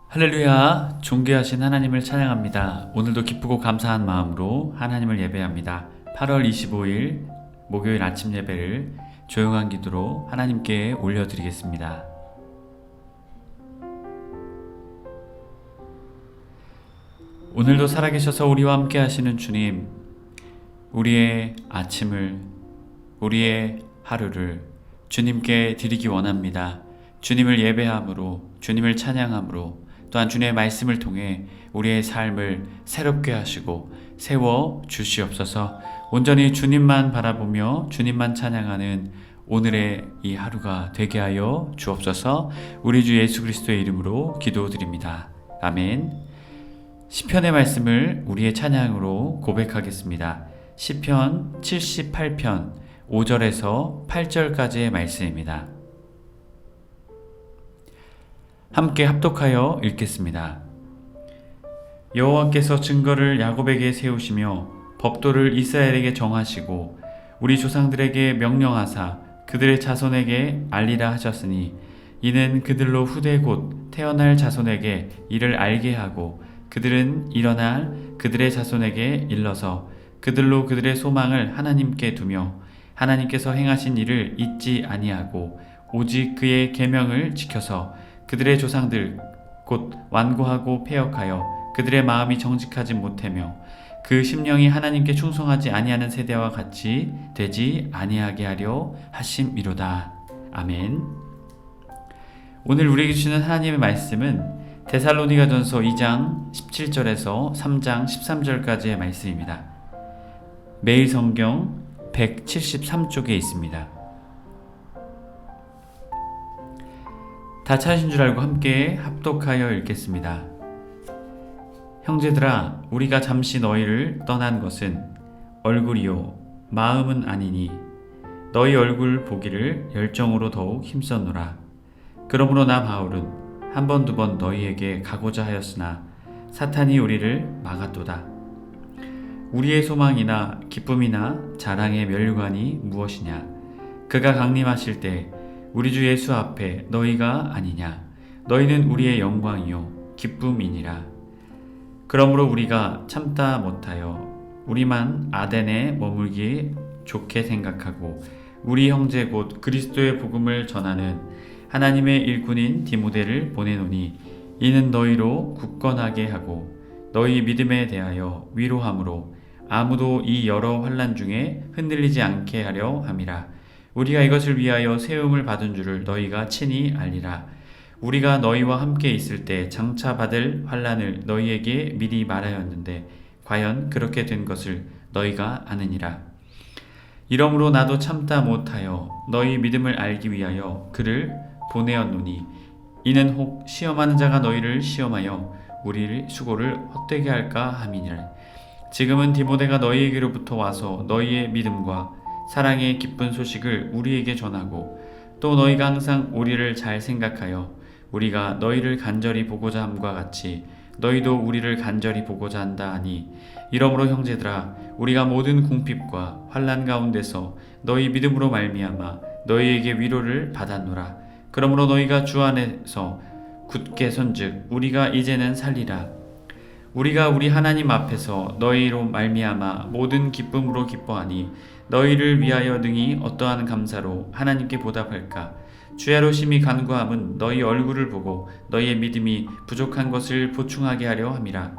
할렐루야, 존귀하신 하나님을 찬양합니다. 오늘도 기쁘고 감사한 마음으로 하나님을 예배합니다. 8월 25일 목요일 아침 예배를 조용한 기도로 하나님께 올려드리겠습니다. 오늘도 살아계셔서 우리와 함께 하시는 주님, 우리의 아침을, 우리의 하루를 주님께 드리기 원합니다. 주님을 예배함으로, 주님을 찬양함으로, 또한 주님의 말씀을 통해 우리의 삶을 새롭게 하시고 세워 주시옵소서. 온전히 주님만 바라보며 주님만 찬양하는 오늘의 이 하루가 되게 하여 주옵소서. 우리 주 예수 그리스도의 이름으로 기도드립니다. 아멘. 시편의 말씀을 우리의 찬양으로 고백하겠습니다. 시편 78편 5절에서 8절까지의 말씀입니다. 함께 합독하여 읽겠습니다. 여호와께서 증거를 야곱에게 세우시며 법도를 이스라엘에게 정하시고 우리 조상들에게 명령하사 그들의 자손에게 알리라 하셨으니 이는 그들로 후대 곧 태어날 자손에게 이를 알게 하고 그들은 일어나 그들의 자손에게 일러서 그들로 그들의 소망을 하나님께 두며 하나님께서 행하신 일을 잊지 아니하고 오직 그의 계명을 지켜서 그들의 조상들 곧 완고하고 패역하여 그들의 마음이 정직하지 못하며 그 심령이 하나님께 충성하지 아니하는 세대와 같이 되지 아니하게 하려 하심이로다. 아멘. 오늘 우리에게 주시는 하나님의 말씀은 데살로니가전서 2장 17절에서 3장 13절까지의 말씀입니다. 매일 성경 173쪽에 있습니다. 다 찾으신 줄 알고 함께 합독하여 읽겠습니다. 형제들아, 우리가 잠시 너희를 떠난 것은 얼굴이요 마음은 아니니 너희 얼굴 보기를 열정으로 더욱 힘썼노라. 그러므로 나 바울은 한 번 두 번 너희에게 가고자 하였으나 사탄이 우리를 막았도다. 우리의 소망이나 기쁨이나 자랑의 멸관이 무엇이냐? 그가 강림하실 때 우리 주 예수 앞에 너희가 아니냐? 너희는 우리의 영광이요 기쁨이니라. 그러므로 우리가 참다 못하여 우리만 아덴에 머물기 좋게 생각하고 우리 형제 곧 그리스도의 복음을 전하는 하나님의 일꾼인 디모데를 보내노니 이는 너희로 굳건하게 하고 너희 믿음에 대하여 위로함으로 아무도 이 여러 환난 중에 흔들리지 않게 하려 함이라. 우리가 이것을 위하여 세움을 받은 줄을 너희가 친히 알리라. 우리가 너희와 함께 있을 때 장차 받을 환난을 너희에게 미리 말하였는데 과연 그렇게 된 것을 너희가 아느니라. 이러므로 나도 참다 못하여 너희 믿음을 알기 위하여 그를 보내었노니 이는 혹 시험하는 자가 너희를 시험하여 우리를 수고를 헛되게 할까 함이니라. 지금은 디모데가 너희에게로부터 와서 너희의 믿음과 사랑의 기쁜 소식을 우리에게 전하고 또 너희가 항상 우리를 잘 생각하여 우리가 너희를 간절히 보고자 함과 같이 너희도 우리를 간절히 보고자 한다 하니 이러므로 형제들아 우리가 모든 궁핍과 환난 가운데서 너희 믿음으로 말미암아 너희에게 위로를 받았노라. 그러므로 너희가 주 안에서 굳게 선즉 우리가 이제는 살리라. 우리가 우리 하나님 앞에서 너희로 말미암아 모든 기쁨으로 기뻐하니 너희를 위하여 능히 어떠한 감사로 하나님께 보답할까? 주야로 심히 간구함은 너희 얼굴을 보고 너희의 믿음이 부족한 것을 보충하게 하려 함이라.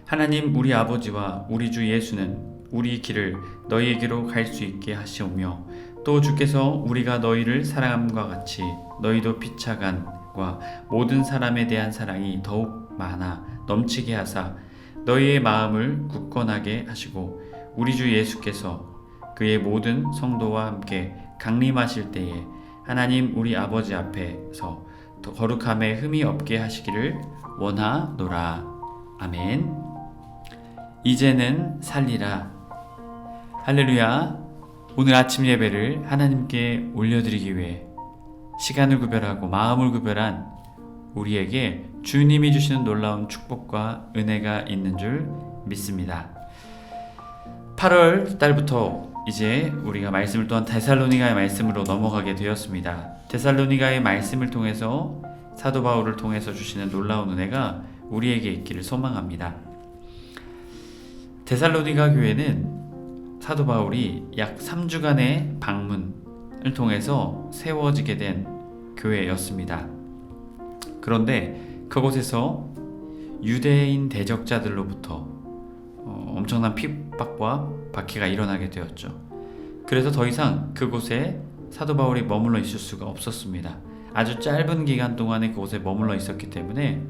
하나님 우리 아버지와 우리 주 예수는 우리 길을 너희에게로 갈 수 있게 하시오며 또 주께서 우리가 너희를 사랑함과 같이 너희도 피차간과 모든 사람에 대한 사랑이 더욱 많아 넘치게 하사 너희의 마음을 굳건하게 하시고 우리 주 예수께서 그의 모든 성도와 함께 강림하실 때에 하나님 우리 아버지 앞에서 거룩함에 흠이 없게 하시기를 원하노라. 아멘. 이제는 살리라. 할렐루야. 오늘 아침 예배를 하나님께 올려드리기 위해 시간을 구별하고 마음을 구별한 우리에게 주님이 주시는 놀라운 축복과 은혜가 있는 줄 믿습니다. 8월 달부터 이제 우리가 말씀을 또한 데살로니가의 말씀으로 넘어가게 되었습니다. 데살로니가의 말씀을 통해서 사도 바울을 통해서 주시는 놀라운 은혜가 우리에게 있기를 소망합니다. 데살로니가 교회는 사도 바울이 약 3주간의 방문을 통해서 세워지게 된 교회였습니다. 그런데 그곳에서 유대인 대적자들로부터 엄청난 핍박과 박해가 일어나게 되었죠. 그래서 더 이상 그곳에 사도 바울이 머물러 있을 수가 없었습니다. 아주 짧은 기간 동안에 그곳에 머물러 있었기 때문에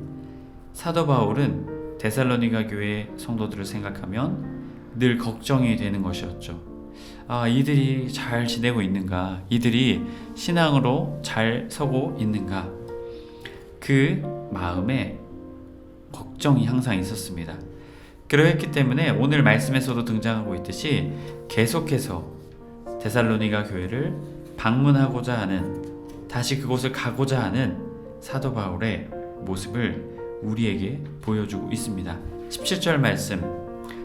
사도 바울은 데살로니가 교회 성도들을 생각하면 늘 걱정이 되는 것이었죠. 이들이 잘 지내고 있는가? 이들이 신앙으로 잘 서고 있는가? 그 마음에 걱정이 항상 있었습니다. 그러했기 때문에 오늘 말씀에서도 등장하고 있듯이 계속해서 데살로니가 교회를 방문하고자 하는, 다시 그곳을 가고자 하는 사도 바울의 모습을 우리에게 보여주고 있습니다. 17절 말씀,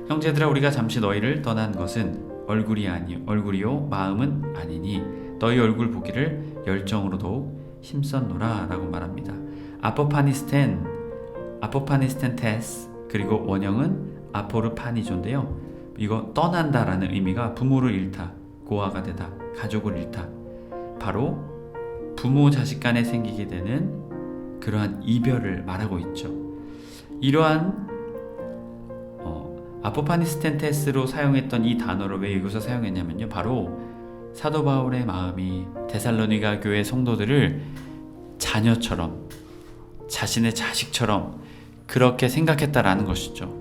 형제들아 우리가 잠시 너희를 떠난 것은 얼굴이요 마음은 아니니 너희 얼굴 보기를 열정으로 더욱 힘썼노라 라고 말합니다. 아포파니스텐테스, 그리고 원형은 아포르파니조인데요, 이거 떠난다라는 의미가 부모를 잃다, 고아가 되다, 가족을 잃다, 바로 부모 자식 간에 생기게 되는 그러한 이별을 말하고 있죠. 이러한 아포파니스텐테스로 사용했던 이 단어를 왜 여기서 사용했냐면요, 바로 사도 바울의 마음이 데살로니가 교회 성도들을 자녀처럼, 자신의 자식처럼 그렇게 생각했다라는 것이죠.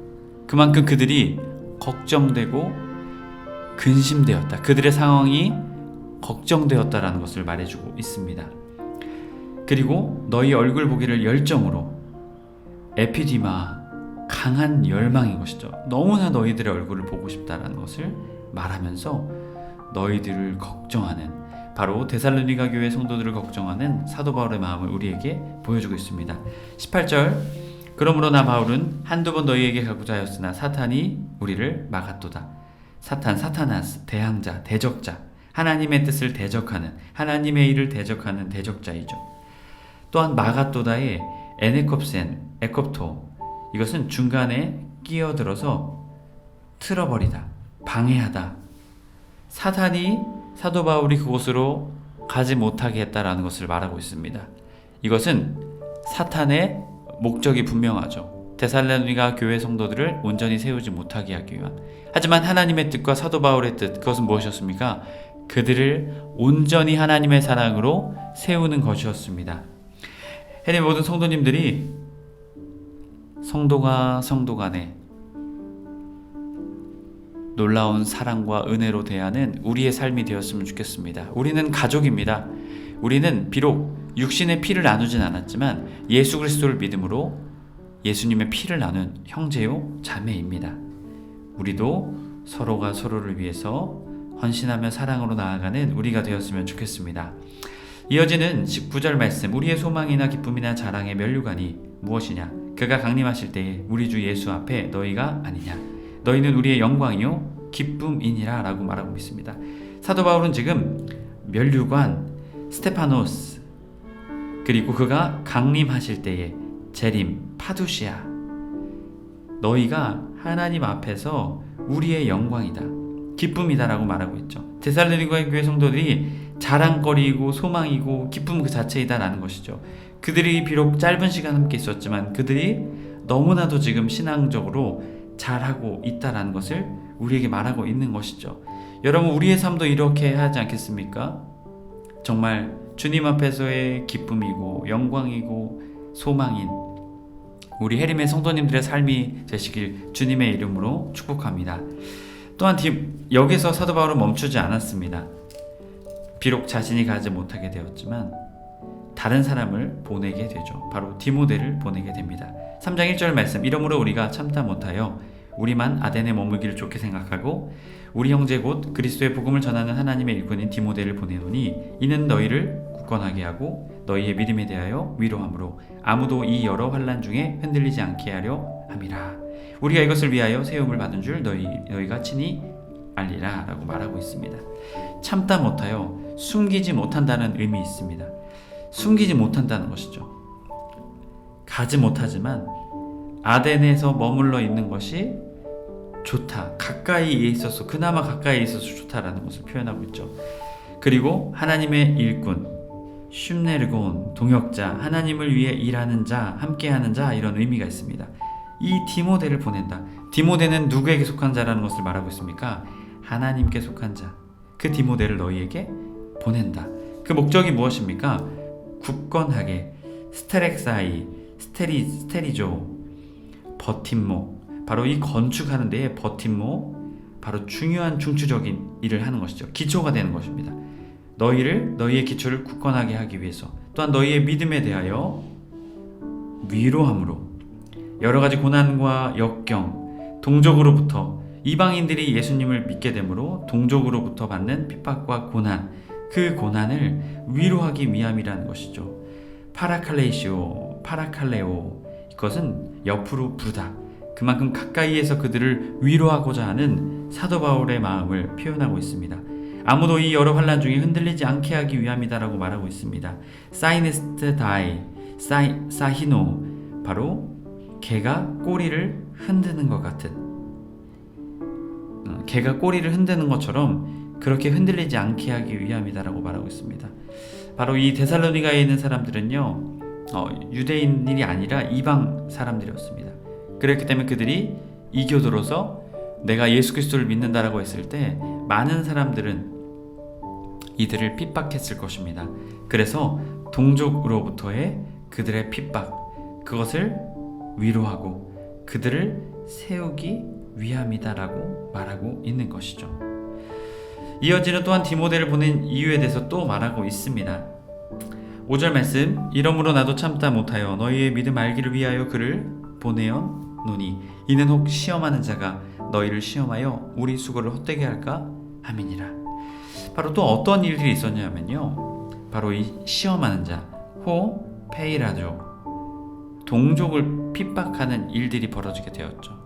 그만큼 그들이 걱정되고 근심되었다, 그들의 상황이 걱정되었다라는 것을 말해주고 있습니다. 그리고 너희 얼굴 보기를 열정으로, 에피디마, 강한 열망인 것이죠. 너무나 너희들의 얼굴을 보고 싶다라는 것을 말하면서 너희들을 걱정하는, 바로 데살로니가 교회 성도들을 걱정하는 사도 바울의 마음을 우리에게 보여주고 있습니다. 18절, 그러므로 나 바울은 한두 번 너희에게 가고자 하였으나 사탄이 우리를 막았도다. 사타나스, 대항자, 대적자, 하나님의 뜻을 대적하는, 하나님의 일을 대적하는 대적자이죠. 또한 마가도다의 에네콥센, 에콥토, 이것은 중간에 끼어들어서 틀어버리다, 방해하다. 사탄이 사도 바울이 그곳으로 가지 못하게 했다라는 것을 말하고 있습니다. 이것은 사탄의 목적이 분명하죠. 데살로니가 교회 성도들을 온전히 세우지 못하게 하기 위한. 하지만 하나님의 뜻과 사도 바울의 뜻, 그것은 무엇이었습니까? 그들을 온전히 하나님의 사랑으로 세우는 것이었습니다. 해내 모든 성도님들이 성도가 성도 간에 놀라운 사랑과 은혜로 대하는 우리의 삶이 되었으면 좋겠습니다. 우리는 가족입니다. 우리는 비록 육신의 피를 나누진 않았지만 예수 그리스도를 믿음으로 예수님의 피를 나눈 형제요 자매입니다. 우리도 서로가 서로를 위해서 헌신하며 사랑으로 나아가는 우리가 되었으면 좋겠습니다. 이어지는 19절 말씀, 우리의 소망이나 기쁨이나 자랑의 면류관이 무엇이냐? 그가 강림하실 때에 우리 주 예수 앞에 너희가 아니냐? 너희는 우리의 영광이요 기쁨이니라 라고 말하고 있습니다. 사도 바울은 지금 면류관, 스테파노스, 그리고 그가 강림하실 때에 재림, 파두시아, 너희가 하나님 앞에서 우리의 영광이다, 기쁨이다 라고 말하고 있죠. 데살로니가 교회 성도들이 자랑거리이고 소망이고 기쁨 그 자체이다 라는 것이죠. 그들이 비록 짧은 시간 함께 있었지만 그들이 너무나도 지금 신앙적으로 잘하고 있다라는 것을 우리에게 말하고 있는 것이죠. 여러분, 우리의 삶도 이렇게 하지 않겠습니까? 정말 주님 앞에서의 기쁨이고 영광이고 소망인 우리 해림의 성도님들의 삶이 되시길 주님의 이름으로 축복합니다. 또한 여기서 사도 바울은 멈추지 않았습니다. 비록 자신이 가지 못하게 되었지만 다른 사람을 보내게 되죠. 바로 디모데를 보내게 됩니다. 3장 1절 말씀, 이러므로 우리가 참다 못하여 우리만 아덴에 머물기를 좋게 생각하고 우리 형제 곧 그리스도의 복음을 전하는 하나님의 일꾼인 디모데를 보내노니 이는 너희를 굳건하게 하고 너희의 믿음에 대하여 위로함으로 아무도 이 여러 환난 중에 흔들리지 않게 하려 함이라. 우리가 이것을 위하여 세움을 받은 줄 너희가 친히 알리라 라고 말하고 있습니다. 참다 못하여 숨기지 못한다는 의미 있습니다. 숨기지 못한다는 것이죠. 가지 못하지만 아덴에서 머물러 있는 것이 좋다. 가까이에 있어서, 그나마 가까이에 있어서 좋다라는 것을 표현하고 있죠. 그리고 하나님의 일꾼, 슌네르곤, 동역자, 하나님을 위해 일하는 자, 함께하는 자, 이런 의미가 있습니다. 이 디모데를 보낸다. 디모데는 누구에게 속한 자라는 것을 말하고 있습니까? 하나님께 속한 자. 그 디모데를 너희에게 보낸다. 그 목적이 무엇입니까? 굳건하게 스테렉사이, 스테리조, 버팀목, 바로 이 건축하는 데에 버팀목, 바로 중요한 중추적인 일을 하는 것이죠. 기초가 되는 것입니다. 너희의 기초를 굳건하게 하기 위해서, 또한 너희의 믿음에 대하여 위로함으로, 여러 가지 고난과 역경, 동족으로부터, 이방인들이 예수님을 믿게 되므로 동족으로부터 받는 핍박과 고난, 그 고난을 위로하기 위함이라는 것이죠. 파라칼레오, 이것은 옆으로 부르다. 그만큼 가까이에서 그들을 위로하고자 하는 사도 바울의 마음을 표현하고 있습니다. 아무도 이 여러 환난 중에 흔들리지 않게 하기 위함이다라고 말하고 있습니다. 사이네스트 다이, 사히노, 바로 개가 꼬리를 흔드는 것 같은, 개가 꼬리를 흔드는 것처럼 그렇게 흔들리지 않게 하기 위함이다라고 말하고 있습니다. 바로 이 데살로니가에 있는 사람들은요, 유대인이 아니라 이방 사람들이었습니다. 그렇기 때문에 그들이 이교도로서 내가 예수 그리스도를 믿는다라고 했을 때 많은 사람들은 이들을 핍박했을 것입니다. 그래서 동족으로부터의 그들의 핍박, 그것을 위로하고 그들을 세우기 위함이다라고 말하고 있는 것이죠. 이어지는 또한 디모데를 보낸 이유에 대해서 또 말하고 있습니다. 5절 말씀, 이러므로 나도 참다 못하여 너희의 믿음 알기를 위하여 그를 보내었노니 이는 혹 시험하는 자가 너희를 시험하여 우리 수고를 헛되게 할까 함이니라. 바로 또 어떤 일들이 있었냐면요, 바로 이 시험하는 자, 페이라죠, 동족을 핍박하는 일들이 벌어지게 되었죠.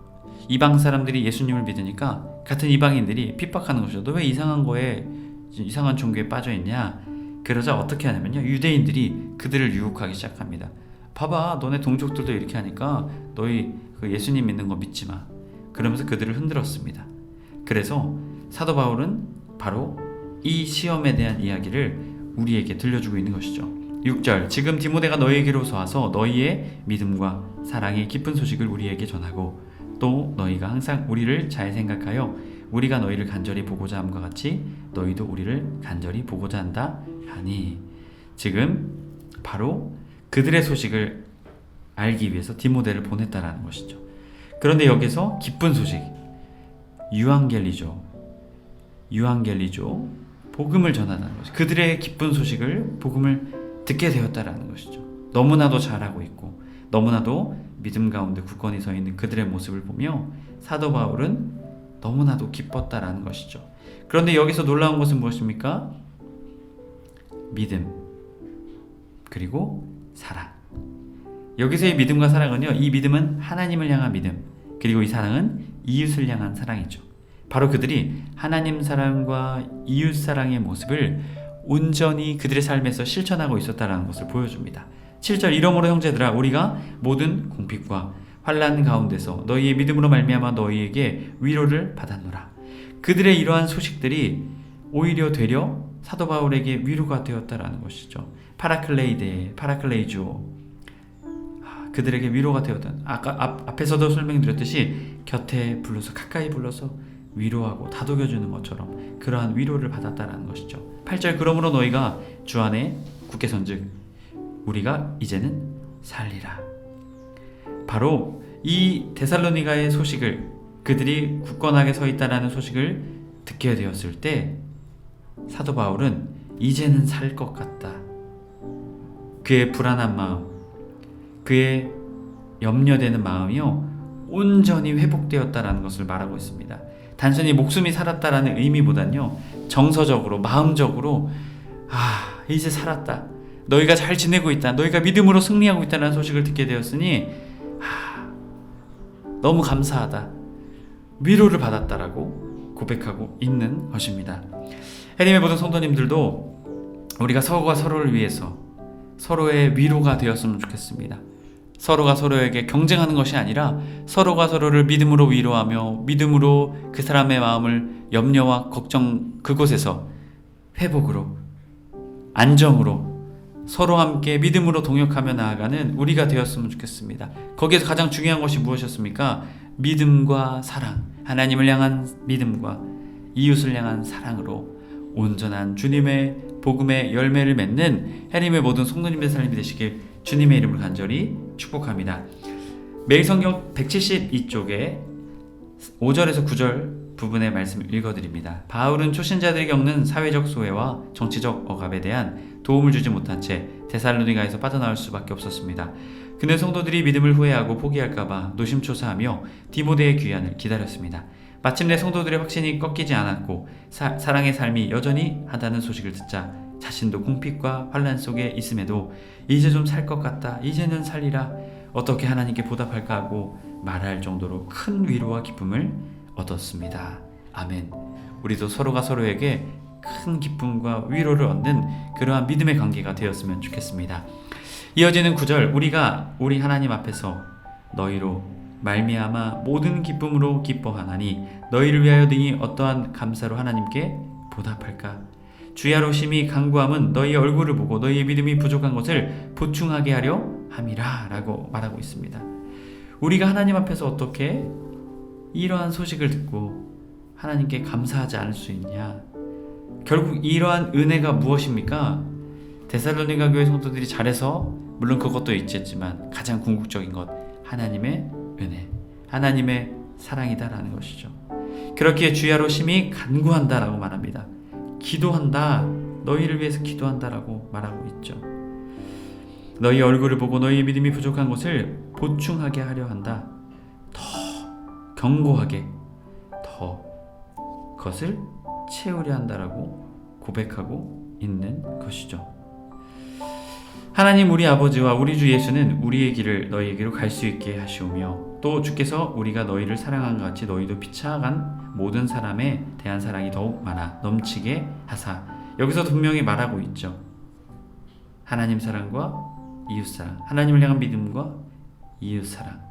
이방 사람들이 예수님을 믿으니까 같은 이방인들이 핍박하는 것이죠. 너 왜 이상한 거에, 이상한 종교에 빠져있냐. 그러자 어떻게 하냐면요, 유대인들이 그들을 유혹하기 시작합니다. 봐봐, 너네 동족들도 이렇게 하니까 너희 그 예수님 믿는 거 믿지 마. 그러면서 그들을 흔들었습니다. 그래서 사도 바울은 바로 이 시험에 대한 이야기를 우리에게 들려주고 있는 것이죠. 6절, 지금 디모데가 너희에게로서 와서 너희의 믿음과 사랑의 기쁜 소식을 우리에게 전하고 또 너희가 항상 우리를 잘 생각하여 우리가 너희를 간절히 보고자 함과 같이 너희도 우리를 간절히 보고자 한다 하니, 지금 바로 그들의 소식을 알기 위해서 디모데를 보냈다라는 것이죠. 그런데 여기서 기쁜 소식, 유앙겔리죠, 복음을 전하는 것이죠. 그들의 기쁜 소식을, 복음을 듣게 되었다라는 것이죠. 너무나도 잘하고 있고 너무나도 믿음 가운데 굳건히 서 있는 그들의 모습을 보며 사도 바울은 너무나도 기뻤다라는 것이죠. 그런데 여기서 놀라운 것은 무엇입니까? 믿음, 그리고 사랑. 여기서의 믿음과 사랑은요, 이 믿음은 하나님을 향한 믿음, 그리고 이 사랑은 이웃을 향한 사랑이죠. 바로 그들이 하나님 사랑과 이웃 사랑의 모습을 온전히 그들의 삶에서 실천하고 있었다는 것을 보여줍니다. 7절, 이러므로 형제들아 우리가 모든 공핍과 환난 가운데서 너희의 믿음으로 말미암아 너희에게 위로를 받았노라. 그들의 이러한 소식들이 오히려 되려 사도 바울에게 위로가 되었다라는 것이죠. 파라클레이주오, 그들에게 위로가 되었던, 아까 앞에서도 설명드렸듯이 곁에 불러서, 가까이 불러서 위로하고 다독여주는 것처럼 그러한 위로를 받았다라는 것이죠. 8절, 그러므로 너희가 주 안에 굳게 선즉 우리가 이제는 살리라. 바로 이 데살로니가의 소식을, 그들이 굳건하게 서 있다라는 소식을 듣게 되었을 때 사도 바울은 이제는 살 것 같다. 그의 불안한 마음, 그의 염려되는 마음이요 온전히 회복되었다라는 것을 말하고 있습니다. 단순히 목숨이 살았다라는 의미보다는요, 정서적으로, 마음적으로 이제 살았다, 너희가 잘 지내고 있다, 너희가 믿음으로 승리하고 있다는 소식을 듣게 되었으니 너무 감사하다, 위로를 받았다라고 고백하고 있는 것입니다. 해림의 모든 성도님들도 우리가 서로가 서로를 위해서 서로의 위로가 되었으면 좋겠습니다. 서로가 서로에게 경쟁하는 것이 아니라 서로가 서로를 믿음으로 위로하며 믿음으로 그 사람의 마음을 염려와 걱정 그곳에서 회복으로 안정으로 서로 함께 믿음으로 동역하며 나아가는 우리가 되었으면 좋겠습니다. 거기에서 가장 중요한 것이 무엇이었습니까? 믿음과 사랑, 하나님을 향한 믿음과 이웃을 향한 사랑으로 온전한 주님의 복음의 열매를 맺는 해림의 모든 성도님의 삶이 되시길 주님의 이름으로 간절히 축복합니다. 매일 성경 172쪽에 5절에서 9절 부분의 말씀을 읽어드립니다. 바울은 초신자들이 겪는 사회적 소외와 정치적 억압에 대한 도움을 주지 못한 채 데살로니가에서 빠져나올 수밖에 없었습니다. 그는 성도들이 믿음을 후회하고 포기할까봐 노심초사하며 디모데의 귀환을 기다렸습니다. 마침내 성도들의 확신이 꺾이지 않았고 사랑의 삶이 여전히 하다는 소식을 듣자 자신도 궁핍과 환난 속에 있음에도 이제 좀 살 것 같다, 이제는 살리라, 어떻게 하나님께 보답할까 하고 말할 정도로 큰 위로와 기쁨을 얻었습니다. 아멘. 우리도 서로가 서로에게 큰 기쁨과 위로를 얻는 그러한 믿음의 관계가 되었으면 좋겠습니다. 이어지는 9절, 우리가 우리 하나님 앞에서 너희로 말미암아 모든 기쁨으로 기뻐하나니 너희를 위하여 등이 어떠한 감사로 하나님께 보답할까? 주야로 심히 간구함은 너희 얼굴을 보고 너희의 믿음이 부족한 것을 보충하게 하려 함이라 라고 말하고 있습니다. 우리가 하나님 앞에서 어떻게 이러한 소식을 듣고 하나님께 감사하지 않을 수 있냐? 결국 이러한 은혜가 무엇입니까? 데살로니가 교회 성도들이 잘해서 물론 그것도 있겠지만 가장 궁극적인 것, 하나님의 은혜, 하나님의 사랑이다라는 것이죠. 그렇기에 주야로 심히 간구한다라고 말합니다. 기도한다, 너희를 위해서 기도한다라고 말하고 있죠. 너희 얼굴을 보고 너희의 믿음이 부족한 것을 보충하게 하려 한다. 더 견고하게, 더 그것을 채우려 한다라고 고백하고 있는 것이죠. 하나님 우리 아버지와 우리 주 예수는 우리의 길을 너희에게로 갈 수 있게 하시오며 또 주께서 우리가 너희를 사랑한 것 같이 너희도 피차간 모든 사람에 대한 사랑이 더욱 많아 넘치게 하사. 여기서 분명히 말하고 있죠. 하나님 사랑과 이웃사랑, 하나님을 향한 믿음과 이웃사랑,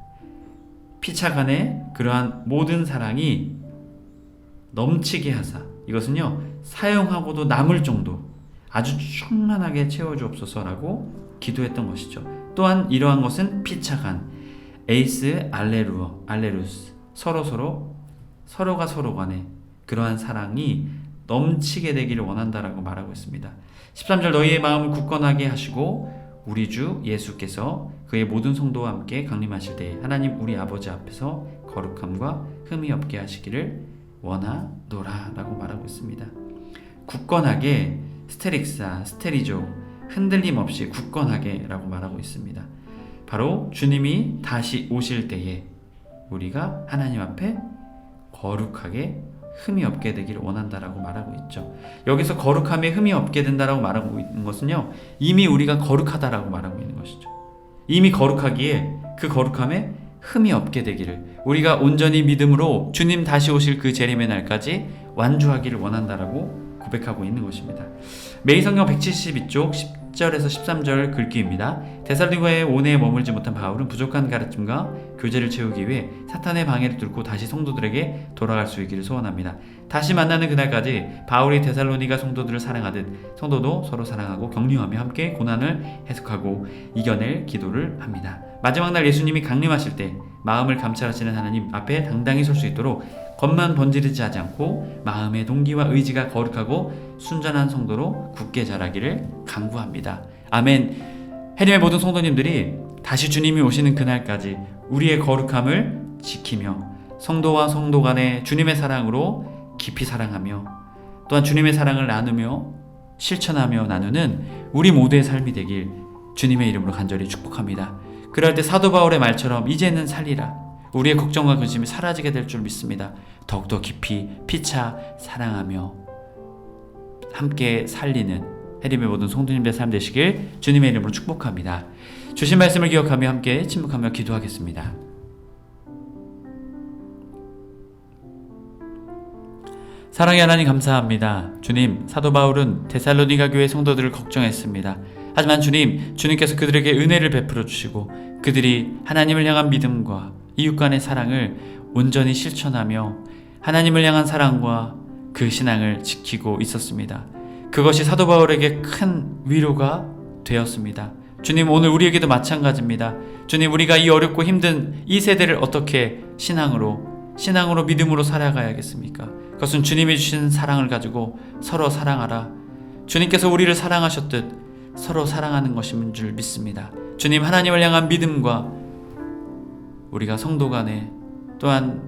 피차간의 그러한 모든 사랑이 넘치게 하사. 이것은요, 사용하고도 남을 정도 아주 충만하게 채워주옵소서라고 기도했던 것이죠. 또한 이러한 것은 피차간, 에이스 알레루스, 서로가 서로 간에 그러한 사랑이 넘치게 되기를 원한다라고 말하고 있습니다. 13절, 너희의 마음을 굳건하게 하시고 우리 주 예수께서 그의 모든 성도와 함께 강림하실 때에 하나님 우리 아버지 앞에서 거룩함과 흠이 없게 하시기를 원하노라 라고 말하고 있습니다. 굳건하게, 스테리조, 흔들림 없이 굳건하게 라고 말하고 있습니다. 바로 주님이 다시 오실 때에 우리가 하나님 앞에 거룩하게 흠이 없게 되기를 원한다라고 말하고 있죠. 여기서 거룩함에 흠이 없게 된다라고 말하고 있는 것은요, 이미 우리가 거룩하다라고 말하고 있는 것이죠. 이미 거룩하기에 그 거룩함에 흠이 없게 되기를, 우리가 온전히 믿음으로 주님 다시 오실 그 재림의 날까지 완주하기를 원한다라고 고백하고 있는 것입니다. 매일 성경 172쪽 10절에서 13절 글귀입니다. 데살로니가의 온해에 머물지 못한 바울은 부족한 가르침과 교제를 채우기 위해 사탄의 방해를 뚫고 다시 성도들에게 돌아갈 수 있기를 소원합니다. 다시 만나는 그날까지 바울이 데살로니가 성도들을 사랑하듯 성도도 서로 사랑하고 격려하며 함께 고난을 해석하고 이겨낼 기도를 합니다. 마지막 날 예수님이 강림하실 때 마음을 감찰하시는 하나님 앞에 당당히 설 수 있도록 겉만 번지르지 하지 않고 마음의 동기와 의지가 거룩하고 순전한 성도로 굳게 자라기를 간구합니다. 아멘. 해림의 모든 성도님들이 다시 주님이 오시는 그날까지 우리의 거룩함을 지키며 성도와 성도 간의 주님의 사랑으로 깊이 사랑하며 또한 주님의 사랑을 나누며 실천하며 나누는 우리 모두의 삶이 되길 주님의 이름으로 간절히 축복합니다. 그럴 때 사도 바울의 말처럼 이제는 살리라, 우리의 걱정과 근심이 사라지게 될 줄 믿습니다. 더욱더 깊이 피차 사랑하며 함께 살리는 해림의 모든 성도님들의 삶 되시길 주님의 이름으로 축복합니다. 주신 말씀을 기억하며 함께 침묵하며 기도하겠습니다. 사랑의 하나님 감사합니다. 주님, 사도 바울은 데살로니가 교회 성도들을 걱정했습니다. 하지만 주님께서 그들에게 은혜를 베풀어 주시고 그들이 하나님을 향한 믿음과 이웃 간의 사랑을 온전히 실천하며 하나님을 향한 사랑과 그 신앙을 지키고 있었습니다. 그것이 사도 바울에게 큰 위로가 되었습니다. 주님, 오늘 우리에게도 마찬가지입니다. 주님, 우리가 이 어렵고 힘든 이 세대를 어떻게 신앙으로 믿음으로 살아가야겠습니까? 그것은 주님이 주신 사랑을 가지고 서로 사랑하라. 주님께서 우리를 사랑하셨듯 서로 사랑하는 것인 줄 믿습니다. 주님, 하나님을 향한 믿음과 우리가 성도 간에, 또한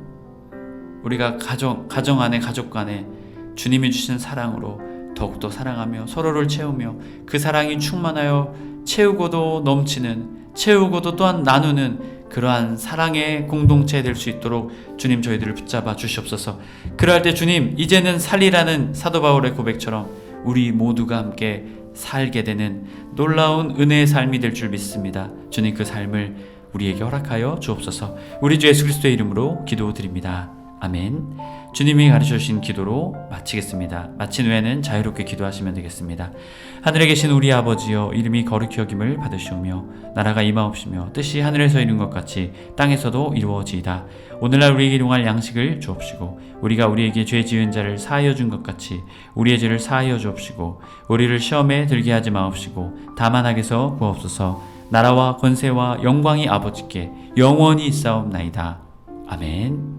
우리가 가정 안에, 가족 간에 주님이 주신 사랑으로 더욱더 사랑하며 서로를 채우며 그 사랑이 충만하여 채우고도 넘치는, 채우고도 또한 나누는 그러한 사랑의 공동체 될 수 있도록 주님 저희들을 붙잡아 주시옵소서. 그럴 때 주님, 이제는 살리라는 사도 바울의 고백처럼 우리 모두가 함께 살게 되는 놀라운 은혜의 삶이 될 줄 믿습니다. 주님, 그 삶을 우리에게 허락하여 주옵소서. 우리 주 예수 그리스도의 이름으로 기도드립니다. 아멘. 주님이 가르쳐주신 기도로 마치겠습니다. 마친 후에는 자유롭게 기도하시면 되겠습니다. 하늘에 계신 우리 아버지여, 이름이 거룩히 여김을 받으시오며 나라가 임하옵시며 뜻이 하늘에서 이룬 것 같이 땅에서도 이루어지이다. 오늘날 우리에게 일용할 양식을 주옵시고 우리가 우리에게 죄 지은 자를 사하여 준 것 같이 우리의 죄를 사하여 주옵시고 우리를 시험에 들게 하지 마옵시고 다만 악에서 구하옵소서. 나라와 권세와 영광이 아버지께 영원히 있사옵나이다. 아멘.